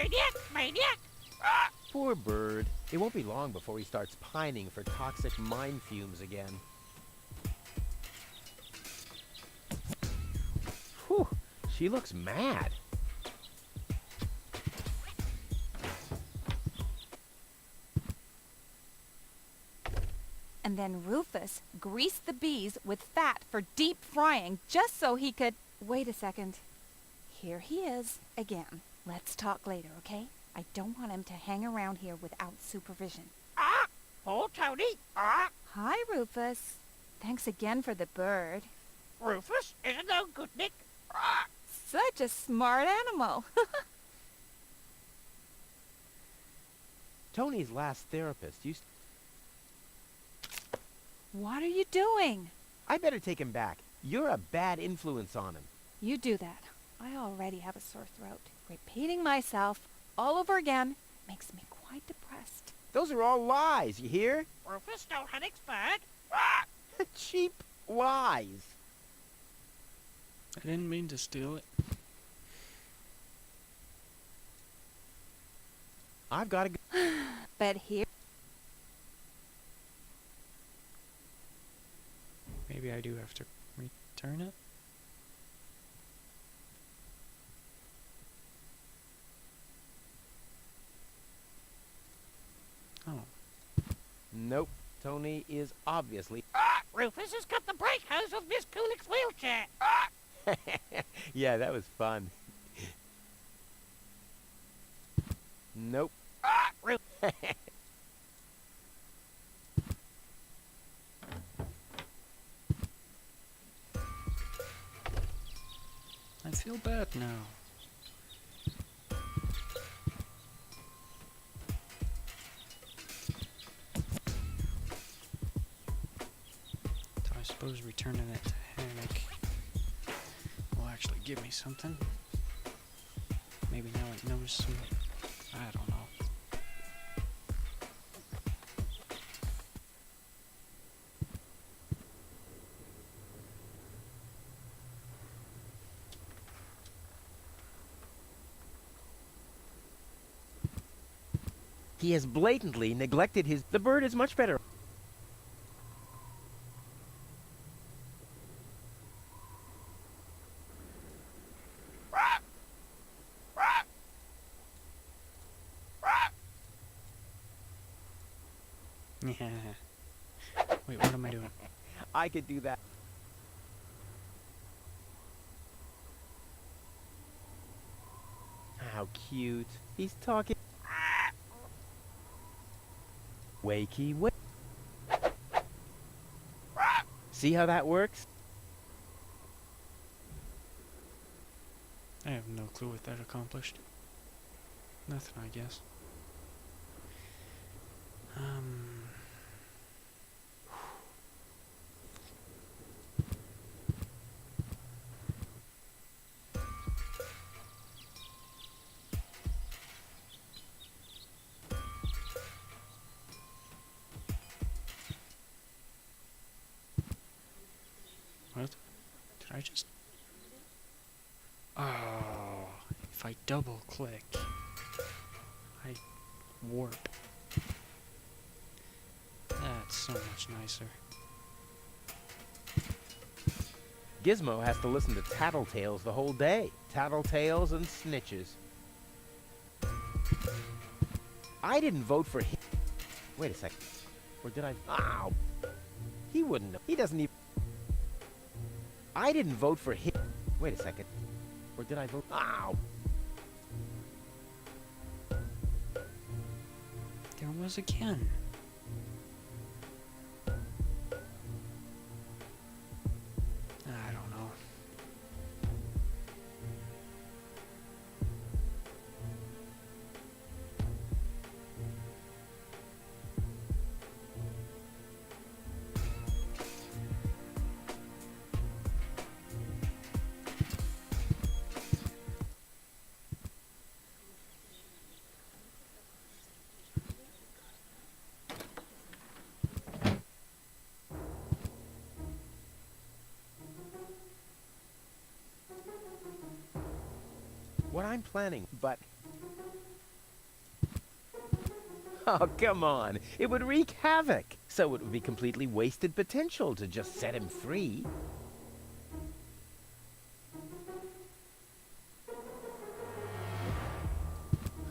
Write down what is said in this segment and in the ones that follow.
Maniac! Maniac! Poor bird. It won't be long before he starts pining for toxic mine fumes again. Whew, she looks mad. And then Rufus greased the bees with fat for deep frying just so he could... Wait a second. Here he is again. Let's talk later, okay? I don't want him to hang around here without supervision. Oh, Tony! Hi, Rufus. Thanks again for the bird. Rufus is no good, Nick. Such a smart animal. Tony's last therapist used... What are you doing? I better take him back. You're a bad influence on him. You do that. I already have a sore throat. Repeating myself all over again makes me quite depressed. Those are all lies, you hear? Rufus stole Honey's bird. Cheap lies. I didn't mean to steal it. I've got to go. But here... Maybe I do have to return it? Oh. Nope. Tony is obviously... Rufus has cut the brake hose of Miss Kulik's wheelchair. Yeah, that was fun. Nope. I feel bad now. So I suppose returning it to Hammock will actually give me something. Maybe now it knows some... I don't know. He has blatantly neglected his... The bird is much better. Yeah. Wait, what am I doing? I could do that. How cute. He's talking... Wakey, wake. See how that works? I have no clue what that accomplished. Nothing, I guess. What? Did I just... Oh, if I double click, I warp. That's so much nicer. Gizmo has to listen to tattletales the whole day. Tattletales and snitches. I didn't vote for him. Wait a second. Or did I... Ow! He wouldn't know. He doesn't even... I didn't vote for him. Wait a second. Or did I vote... Ow! There was again. I don't know. What I'm planning, but Oh, come on. It would wreak havoc. So it would be completely wasted potential to just set him free.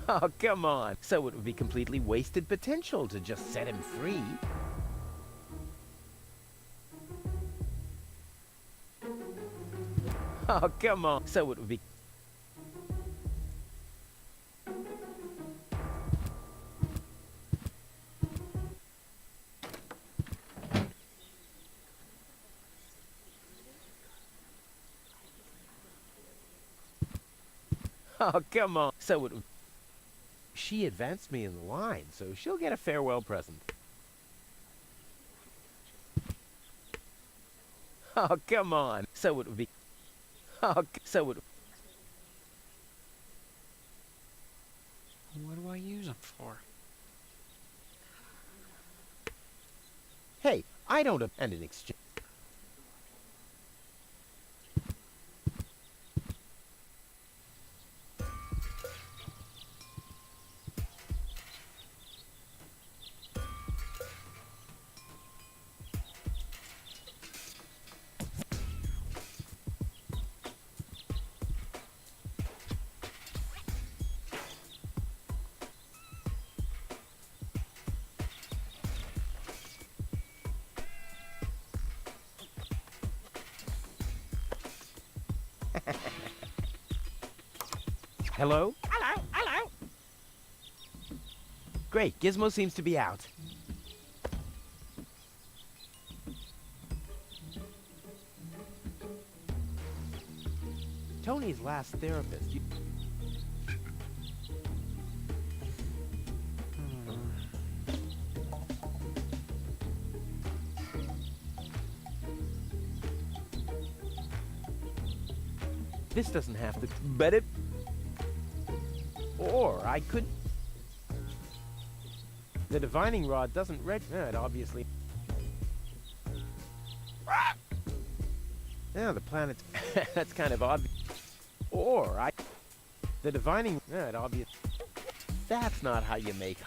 Oh, come on. So it would be completely wasted potential to just set him free. Oh, come on. So it would be... Oh, come on. So it... She advanced me in the line, so she'll get a farewell present. Oh, come on. So it would be... Oh, so it... What do I use them for? Hey, I don't... And in exchange... Hello? Hello, hello. Great, Gizmo seems to be out. Tony's last therapist. This doesn't have to... But it... Or I could... The divining rod doesn't it obviously... Yeah, the planet's... That's kind of odd. Or I... The divining... it obvious... That's not how you make...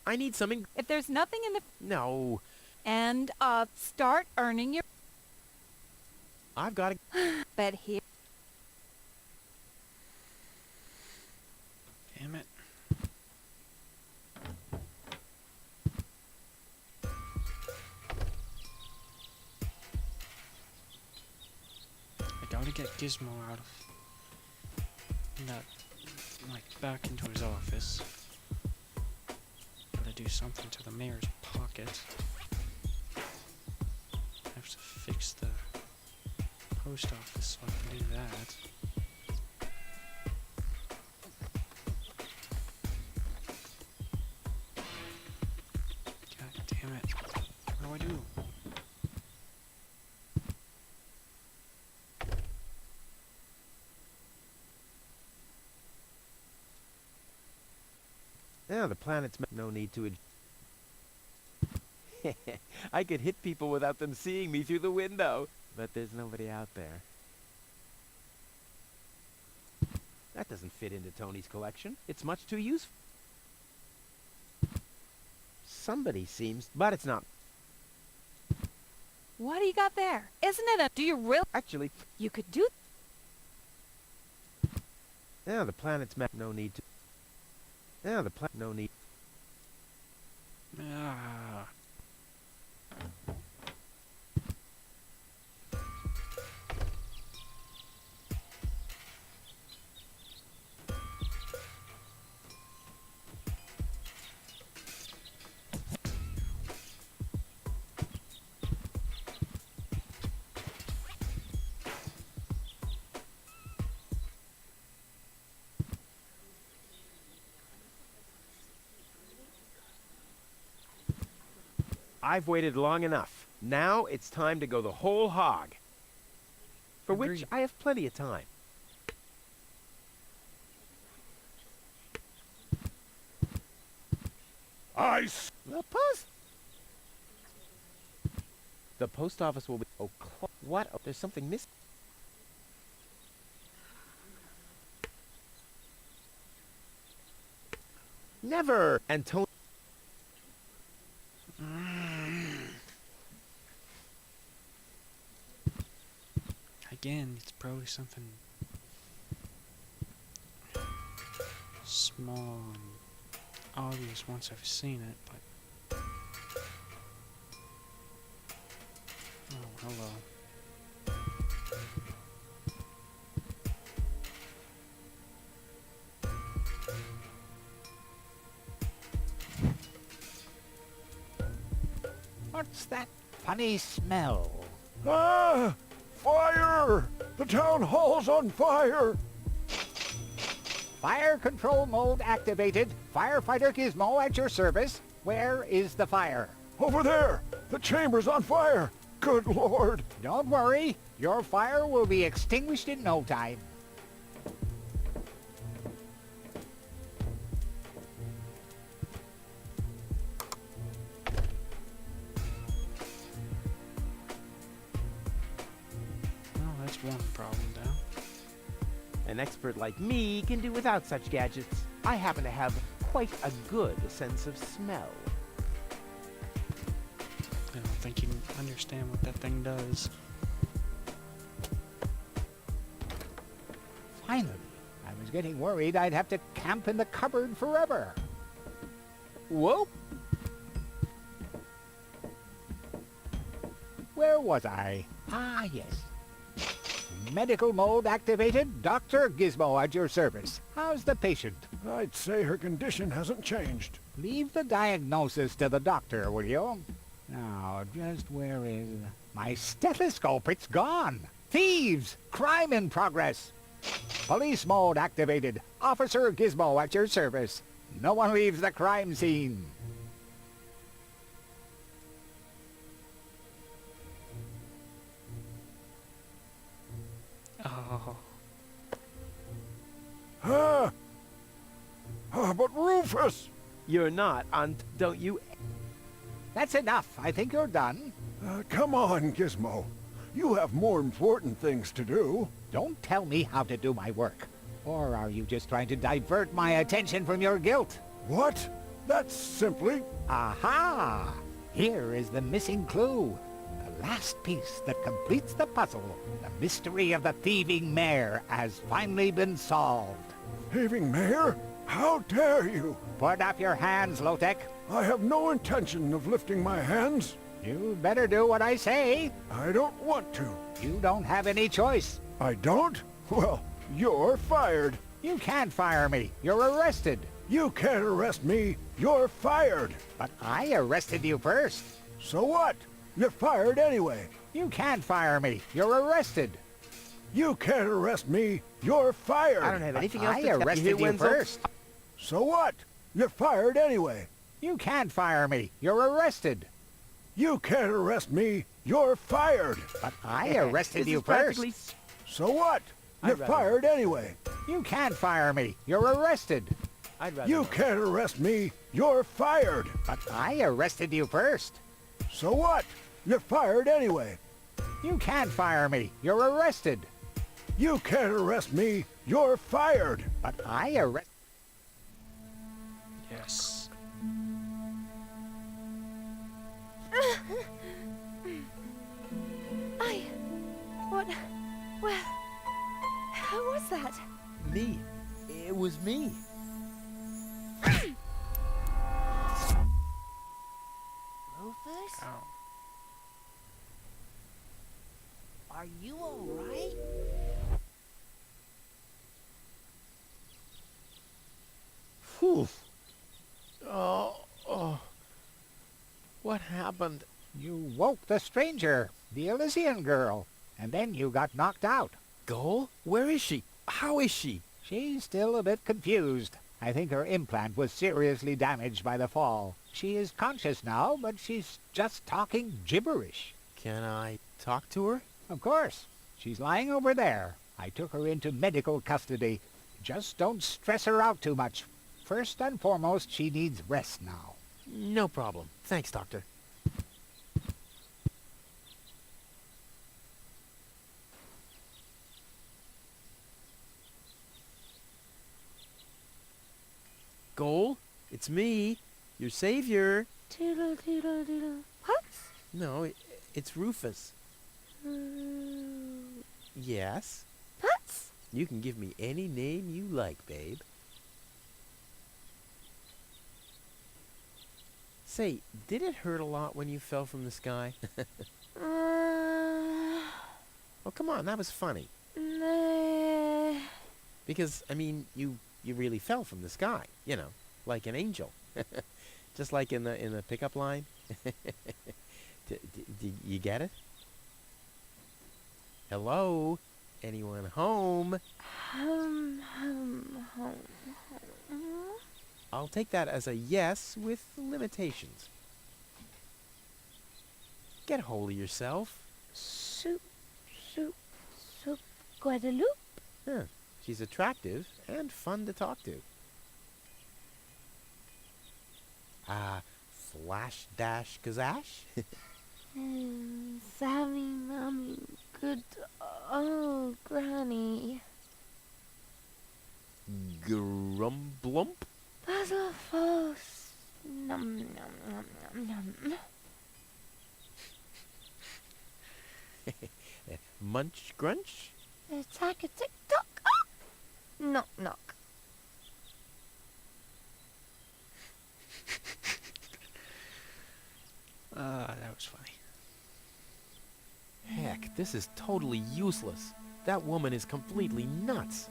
I need something... If there's nothing in the... No. And, start earning your... I've got to... But here... Damn it. I gotta get Gizmo out of that, like, back into his office. Gotta do something to the mayor's pocket. I have to fix the post office so I can do that. God damn it. What do I do? Yeah, the planet's... No need to... I could hit people without them seeing me through the window. But there's nobody out there. That doesn't fit into Tony's collection. It's much too useful. Somebody seems... But it's not... What do you got there? Isn't it a... Do you really... Actually... You could do... Yeah, the planet's... No need to... Yeah, the planet... No need... Ah. I've waited long enough. Now it's time to go the whole hog. For which Agreed. I have plenty of time. The post. The post office will be... Oh, what? Oh, there's something missing. Never! Antonio... Again, it's probably something small and obvious once I've seen it, but... Oh, hello. What's that funny smell? Ah! Fire! The town hall's on fire! Fire control mode activated. Firefighter Gizmo at your service. Where is the fire? Over there! The chamber's on fire! Good Lord! Don't worry. Your fire will be extinguished in no time. Well, that's one problem down. An expert like me can do without such gadgets. I happen to have quite a good sense of smell. I don't think you understand what that thing does. Finally. I was getting worried I'd have to camp in the cupboard forever. Whoa! Where was I? Ah, yes. Medical mode activated. Dr. Gizmo at your service. How's the patient? I'd say her condition hasn't changed. Leave the diagnosis to the doctor, will you? Now, just where is... My stethoscope, it's gone! Thieves! Crime in progress! Police mode activated. Officer Gizmo at your service. No one leaves the crime scene. Oh, Ah! Ah, but Rufus! You're not on... Don't you... That's enough. I think you're done. Come on, Gizmo. You have more important things to do. Don't tell me how to do my work. Or are you just trying to divert my attention from your guilt? What? That's simply... Aha! Here is the missing clue. The last piece that completes the puzzle. The mystery of the thieving mare has finally been solved. Thieving Mayor? How dare you? Put up your hands, Lotek. I have no intention of lifting my hands. You'd better do what I say. I don't want to. You don't have any choice. I don't? Well, you're fired. You can't fire me. You're arrested. You can't arrest me. You're fired. But I arrested you first. So what? You're fired anyway. You can't fire me. You're arrested. You can't arrest me. You're fired. I don't have anything else I to tell arrested you, you Wenzel. first. So what? You're fired anyway. You can't fire me. You're arrested. You can't arrest me. You're fired. But I arrested This you is practically first. So what? You're I'd rather- fired anyway. You can't fire me. You're arrested. I'd rather... You not. can't arrest me. You're fired. But I arrested you first. So what? You're fired anyway. You can't fire me. You're arrested. You can't arrest me. You're fired. But I arrested... yes. Well, who was that? Me. It was me. Rufus, Oh. are you all right? Whew. What happened? You woke the stranger, the Elysian girl, and then you got knocked out. Goal? Where is she? How is she? She's still a bit confused. I think her implant was seriously damaged by the fall. She is conscious now, but she's just talking gibberish. Can I talk to her? Of course. She's lying over there. I took her into medical custody. Just don't stress her out too much. First and foremost, she needs rest now. No problem. Thanks, Doctor. Goal, it's me, your savior. Doodle doodle doodle. What? No, it's Rufus. Yes? What? You can give me any name you like, babe. Say, did it hurt a lot when you fell from the sky? Oh, come on, that was funny. Nah. Because, I mean, you really fell from the sky, you know, like an angel. Just like in the pickup line. Did you get it? Hello? Anyone home? Home. I'll take that as a yes with limitations. Get a hold of yourself. Soup, Guadeloupe. Huh. She's attractive and fun to talk to. Flash dash kazash? Sammy, mommy, good old granny. Grumblump? Puzzle false. Num num num num num. Munch grunch? Attack a tick tock. Ah! Knock knock. That was funny. Heck, this is totally useless. That woman is completely nuts.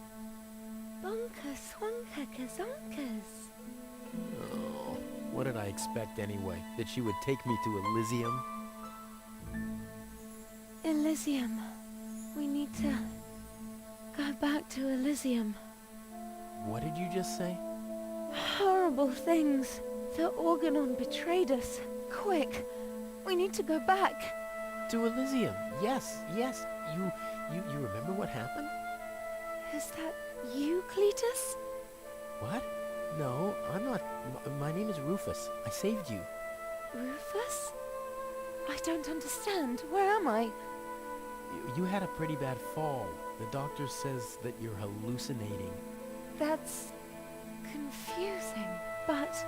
Bonkers, wonkers, zonkers. Oh, what did I expect anyway? That she would take me to Elysium? Elysium. We need to go back to Elysium. What did you just say? Horrible things. The Organon betrayed us. Quick, we need to go back. To Elysium. Yes. You remember what happened? Is that you, Cletus? What? No, I'm not. My name is Rufus. I saved you. Rufus? I don't understand. Where am I? You had a pretty bad fall. The doctor says that you're hallucinating. That's confusing, but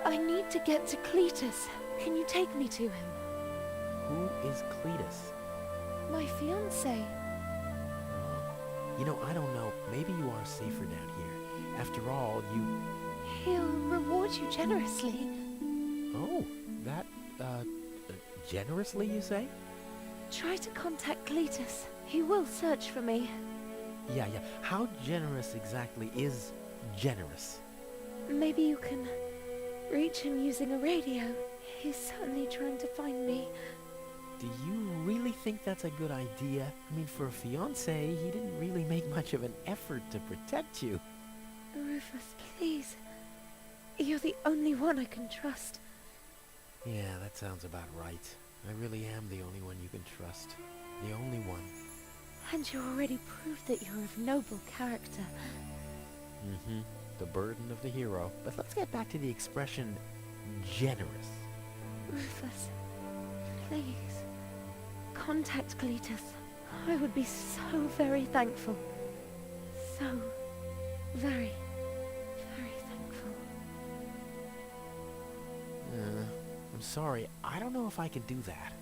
I need to get to Cletus. Can you take me to him? Who is Cletus? My fiancé. You know, I don't know. Maybe you are safer down here. After all, you... He'll reward you generously. Oh, that, generously, you say? Try to contact Cletus. He will search for me. Yeah. How generous exactly is generous? Maybe you can reach him using a radio. He's certainly trying to find me. Do you really think that's a good idea? I mean, for a fiancé, he didn't really make much of an effort to protect you. Rufus, please. You're the only one I can trust. Yeah, that sounds about right. I really am the only one you can trust. The only one. And you already proved that you're of noble character. Mm-hmm. The burden of the hero. But let's get back to the expression, generous. Rufus, please. Contact Cletus. I would be so very thankful. So very, very thankful. I'm sorry. I don't know if I can do that.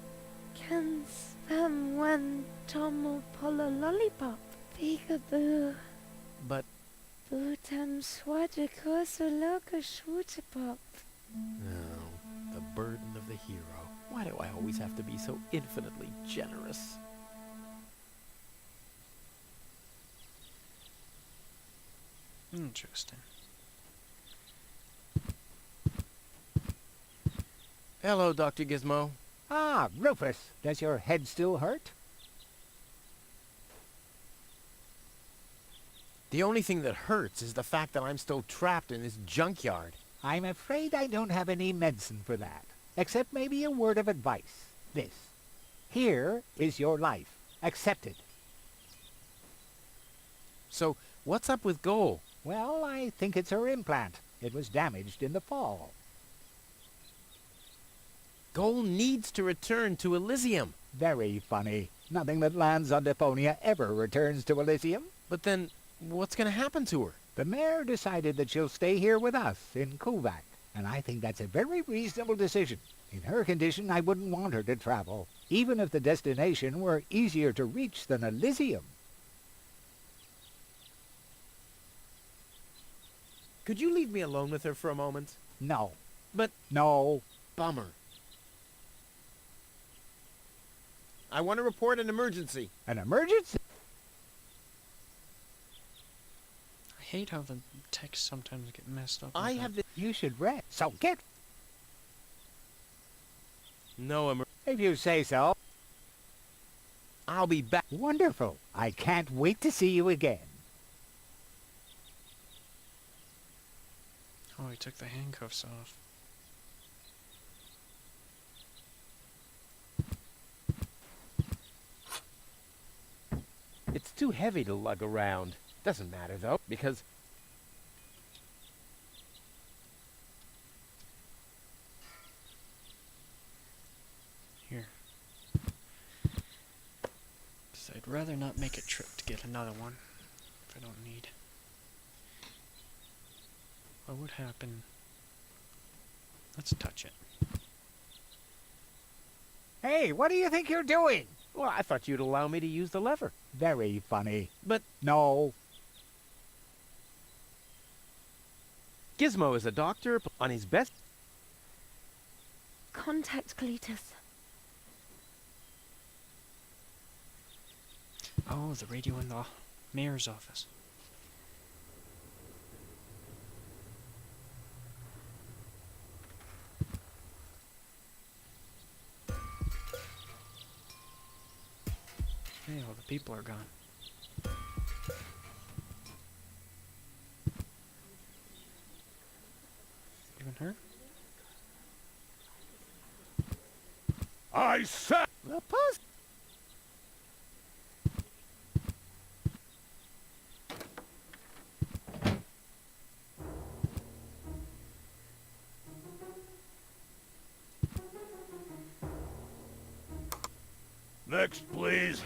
Can someone tomo polo lollipop? Peekaboo. But... Bootam swajako soloka shwootapop. No, the burden of the hero. Why do I always have to be so infinitely generous? Interesting. Hello, Dr. Gizmo. Ah, Rufus, does your head still hurt? The only thing that hurts is the fact that I'm still trapped in this junkyard. I'm afraid I don't have any medicine for that, except maybe a word of advice. This. Here is your life. Accept it. So, what's up with Goal? Well, I think it's her implant. It was damaged in the fall. Goal needs to return to Elysium. Very funny. Nothing that lands on Deponia ever returns to Elysium. But then, what's going to happen to her? The mayor decided that she'll stay here with us in Kuvak, and I think that's a very reasonable decision. In her condition, I wouldn't want her to travel, even if the destination were easier to reach than Elysium. Could you leave me alone with her for a moment? No. But... No. Bummer. I want to report an emergency. An emergency? I hate how the texts sometimes get messed up. I like have that. the... You should rest. So get... No If you say so. I'll be back. Wonderful. I can't wait to see you again. Oh, he took the handcuffs off. It's too heavy to lug around. Doesn't matter, though, because... Here. 'Cause I'd rather not make a trip to get another one if I don't need. What would happen? Let's touch it. Hey, what do you think you're doing? Well, I thought you'd allow me to use the lever. Very funny. But No. Gizmo is a doctor on his best... Contact Cletus. Oh, the radio in the mayor's office. Hey, all the people are gone. Even her? I said... The puss... Next, please.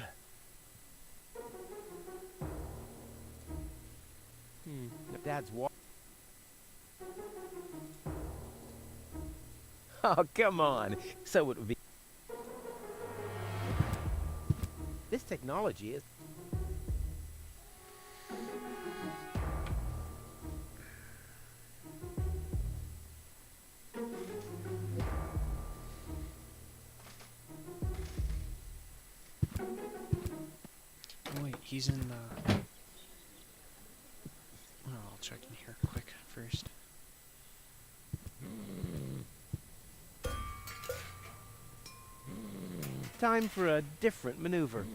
Dad's wa... Oh, come on. So it would be... This technology is... Oh wait, he's in the... Oh, I'll check in here quick first. Time for a different maneuver.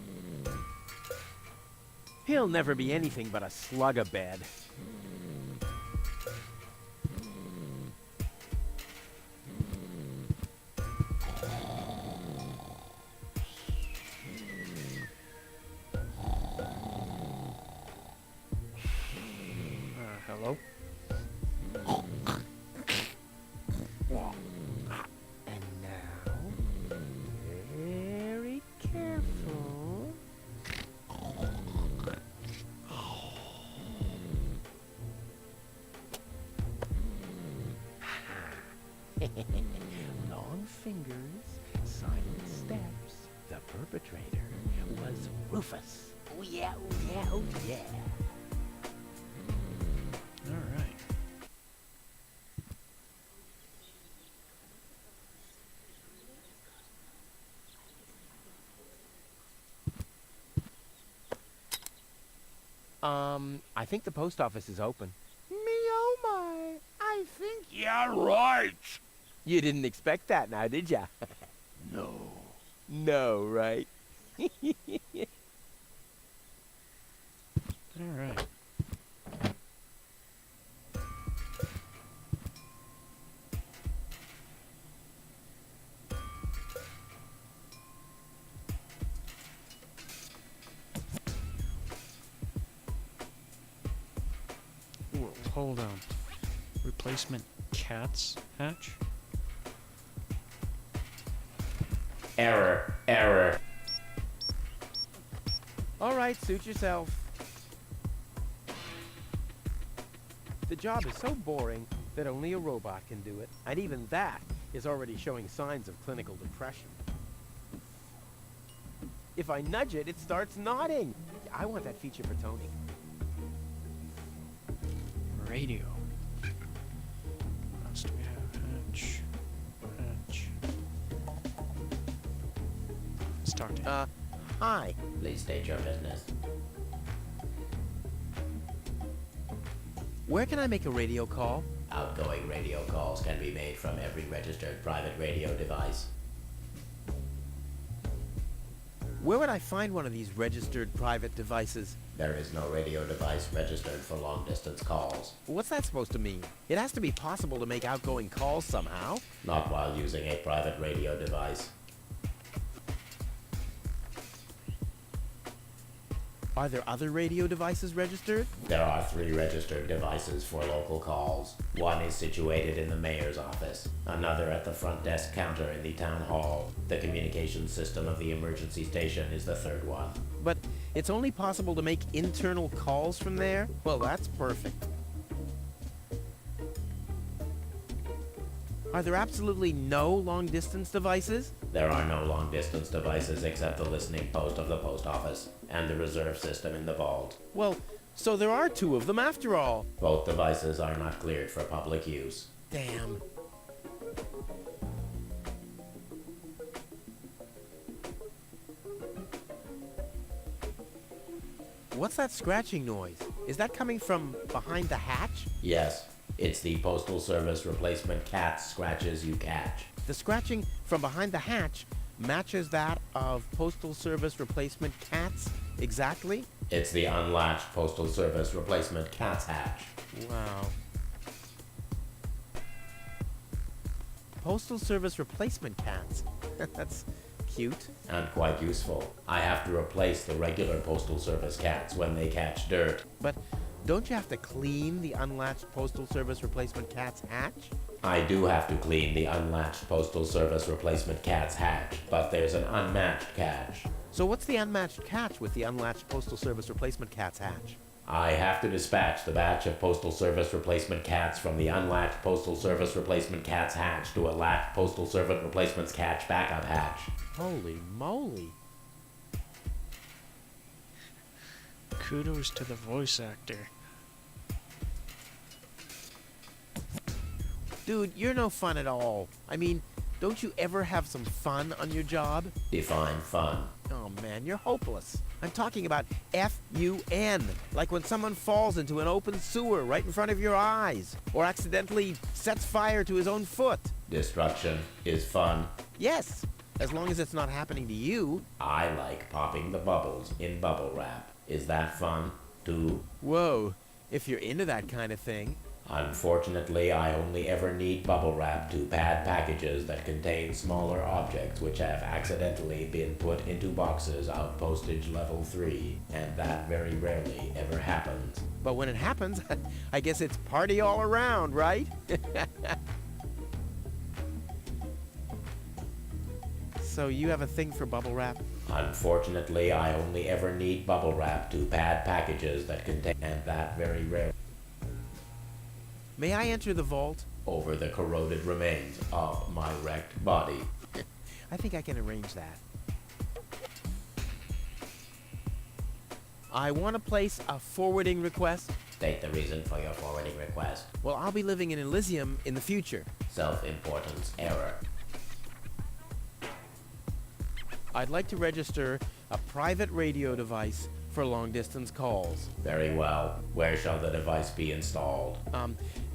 He'll never be anything but a slug-a-bed. Hello? And now, very careful. Long fingers, silent steps. The perpetrator was Rufus. Oh yeah, oh yeah, oh yeah. Alright. I think the post office is open. Me oh my, I think... Yeah, right. You didn't expect that now, did ya? No. No, right? Alright. Hold on. Replacement cats hatch? Error. Error. All right, suit yourself. The job is so boring that only a robot can do it. And even that is already showing signs of clinical depression. If I nudge it, it starts nodding. I want that feature for Tony. Radio. What else do we have? Hatch. Hatch. Let's talk to him. Hi. Please state your business. Where can I make a radio call? Outgoing radio calls can be made from every registered private radio device. Where would I find one of these registered private devices? There is no radio device registered for long-distance calls. What's that supposed to mean? It has to be possible to make outgoing calls somehow. Not while using a private radio device. Are there other radio devices registered? There are 3 registered devices for local calls. One is situated in the mayor's office, another at the front desk counter in the town hall. The communications system of the emergency station is the 3rd one. But it's only possible to make internal calls from there? Well, that's perfect. Are there absolutely no long-distance devices? There are no long-distance devices except the listening post of the post office and the reserve system in the vault. Well, so there are 2 of them after all. Both devices are not cleared for public use. Damn. What's that scratching noise? Is that coming from behind the hatch? Yes, it's the Postal Service replacement cat's scratches you catch. The scratching from behind the hatch matches that of Postal Service replacement cats exactly? It's the unlatched Postal Service replacement cat's hatch. Wow. Postal Service replacement cats. That's cute. And quite useful. I have to replace the regular Postal Service cats when they catch dirt. But don't you have to clean the unlatched Postal Service replacement cat's hatch? I do have to clean the unlatched Postal Service replacement cat's hatch, but there's an unmatched catch. So what's the unmatched catch with the unlatched Postal Service replacement cat's hatch? I have to dispatch the batch of Postal Service replacement cats from the unlatched Postal Service replacement cat's hatch to a latched Postal Service replacement cat's backup hatch. Holy moly. Kudos to the voice actor. Dude, you're no fun at all. I mean, don't you ever have some fun on your job? Define fun. Oh man, you're hopeless. I'm talking about F-U-N. Like when someone falls into an open sewer right in front of your eyes. Or accidentally sets fire to his own foot. Destruction is fun. Yes, as long as it's not happening to you. I like popping the bubbles in bubble wrap. Is that fun, too? Whoa, if you're into that kind of thing. Unfortunately, I only ever need bubble wrap to pad packages that contain smaller objects which have accidentally been put into boxes of postage level 3, and that very rarely ever happens. But when it happens, I guess it's party all around, right? So you have a thing for bubble wrap? Unfortunately, I only ever need bubble wrap to pad packages that contain, and that very rarely, May I enter the vault? over the corroded remains of my wrecked body. I think I can arrange that. I want to place a forwarding request. State the reason for your forwarding request. Well, I'll be living in Elysium in the future. Self-importance error. I'd like to register a private radio device for long-distance calls. Very well. Where shall the device be installed?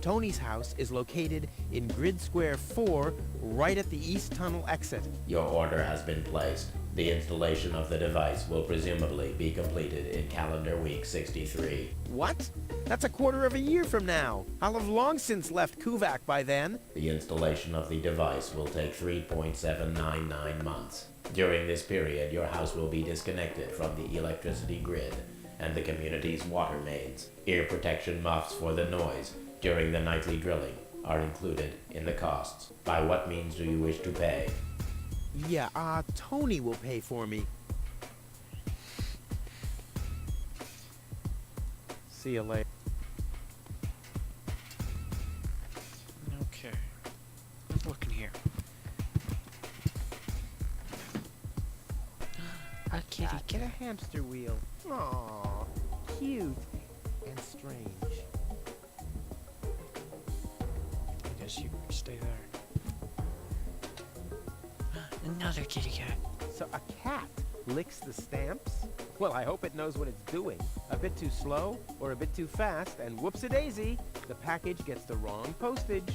Tony's house is located in Grid Square 4, right at the East Tunnel exit. Your order has been placed. The installation of the device will presumably be completed in calendar week 63. What? That's a quarter of a year from now. I'll have long since left Kuvak by then. The installation of the device will take 3.799 months. During this period, your house will be disconnected from the electricity grid. and the community's water mains. Ear protection muffs for the noise during the nightly drilling are included in the costs. By what means do you wish to pay? Yeah, Tony will pay for me. See you later. Okay. Let's look in here. A kitty Get a cat. hamster wheel. Aw, cute and strange. I guess you stay there. Another kitty cat. So a cat licks the stamps? Well, I hope it knows what it's doing. A bit too slow or a bit too fast, and whoops-a-daisy, the package gets the wrong postage.